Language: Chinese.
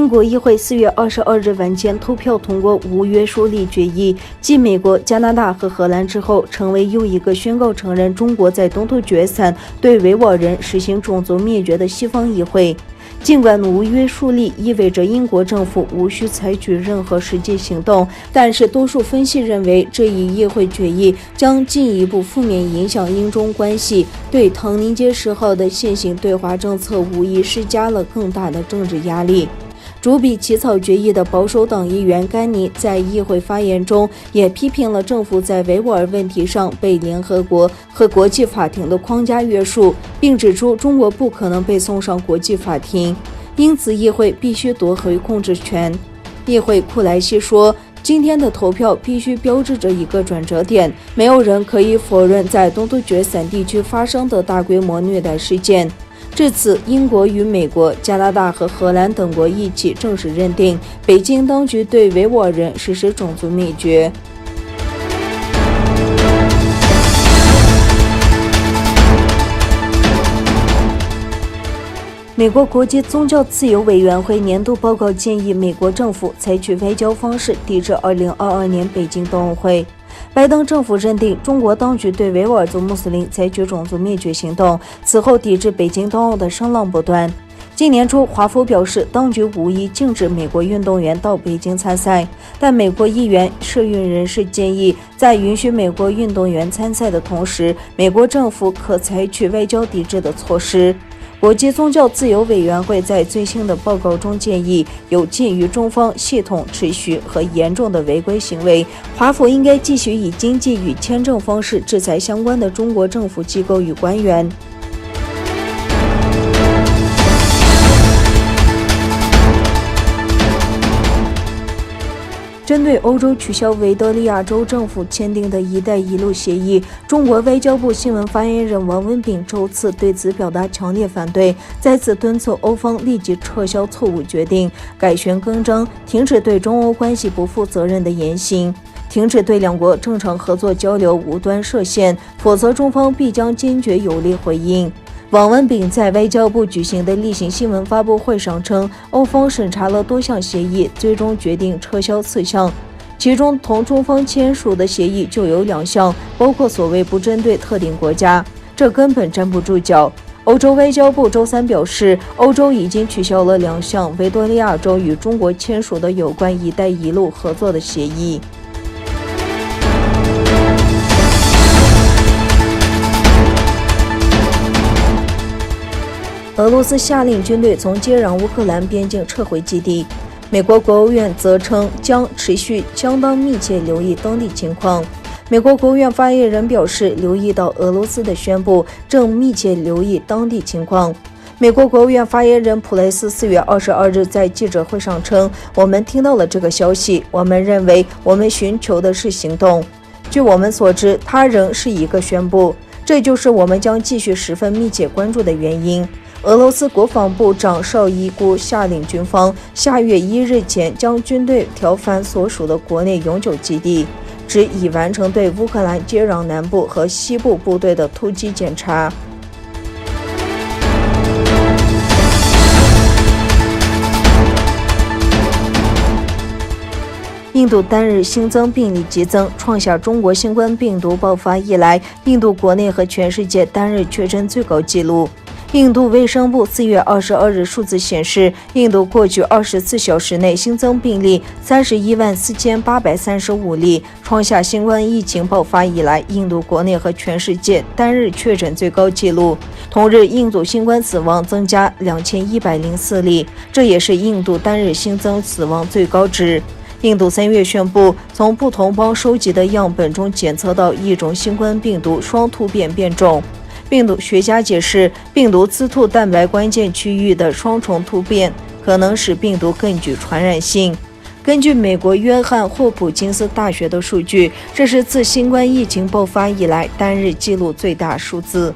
英国议会4月22日晚间投票通过无约束力决议，继美国、加拿大和荷兰之后，成为又一个宣告承认中国在东突厥3对维吾尔人实行种族灭绝的西方议会。尽管无约束力意味着英国政府无需采取任何实际行动，但是多数分析认为，这一议会决议将进一步负面影响英中关系，对唐宁街10号的现行对华政策无疑施加了更大的政治压力。主笔起草决议的保守党议员甘尼在议会发言中也批评了政府在维吾尔问题上被联合国和国际法庭的框架约束，并指出中国不可能被送上国际法庭，因此议会必须夺回控制权。议会库莱西说，今天的投票必须标志着一个转折点，没有人可以否认在东突厥3地区发生的大规模虐待事件。至此，英国与美国、加拿大和荷兰等国一起正式认定北京当局对维吾尔人实施种族灭绝。美国国际宗教自由委员会年度报告建议美国政府采取外交方式抵制2022年北京冬奥会。拜登政府认定中国当局对维吾尔族穆斯林采取种族灭绝行动，此后抵制北京冬奥的声浪不断。今年初，华府表示当局无意禁止美国运动员到北京参赛，但美国议员、社运人士建议，在允许美国运动员参赛的同时，美国政府可采取外交抵制的措施。国际宗教自由委员会在最新的报告中建议，有鉴于中方系统、持续和严重的违规行为，华府应该继续以经济与签证方式制裁相关的中国政府机构与官员。针对欧洲取消维多利亚州政府签订的一带一路协议，中国外交部新闻发言人王文炳周次对此表达强烈反对，再次敦促欧方立即撤销错误决定，改弦更张，停止对中欧关系不负责任的言行，停止对两国正常合作交流无端设限，否则中方必将坚决有力回应。王文炳在外交部举行的例行新闻发布会上称，欧方审查了多项协议，最终决定撤销4项，其中同中方签署的协议就有2项，包括所谓不针对特定国家，这根本站不住脚。欧洲外交部周3表示，欧洲已经取消了2项维多利亚州与中国签署的有关一带一路合作的协议。俄罗斯下令军队从接壤乌克兰边境撤回基地，美国国务院则称将持续相当密切留意当地情况。美国国务院发言人表示，留意到俄罗斯的宣布，正密切留意当地情况。美国国务院发言人普莱斯4月22日在记者会上称，我们听到了这个消息，我们认为我们寻求的是行动。据我们所知，它仍是一个宣布，这就是我们将继续十分密切关注的原因。俄罗斯国防部长绍伊古下令军方下月1日前将军队调返所属的国内永久基地，指已完成对乌克兰接壤南部和西部部队的突击检查。印度单日新增病例激增，创下中国新冠病毒爆发以来印度国内和全世界单日确诊最高纪录。印度卫生部4月22日数字显示，印度过去24小时内新增病例314835例，创下新冠疫情爆发以来印度国内和全世界单日确诊最高纪录。同日，印度新冠死亡增加2104例，这也是印度单日新增死亡最高值。印度3月宣布，从不同邦收集的样本中检测到一种新冠病毒双突变变种。病毒学家解释，病毒刺突蛋白关键区域的双重突变可能使病毒更具传染性。根据美国约翰霍普金斯大学的数据，这是自新冠疫情爆发以来单日记录最大数字。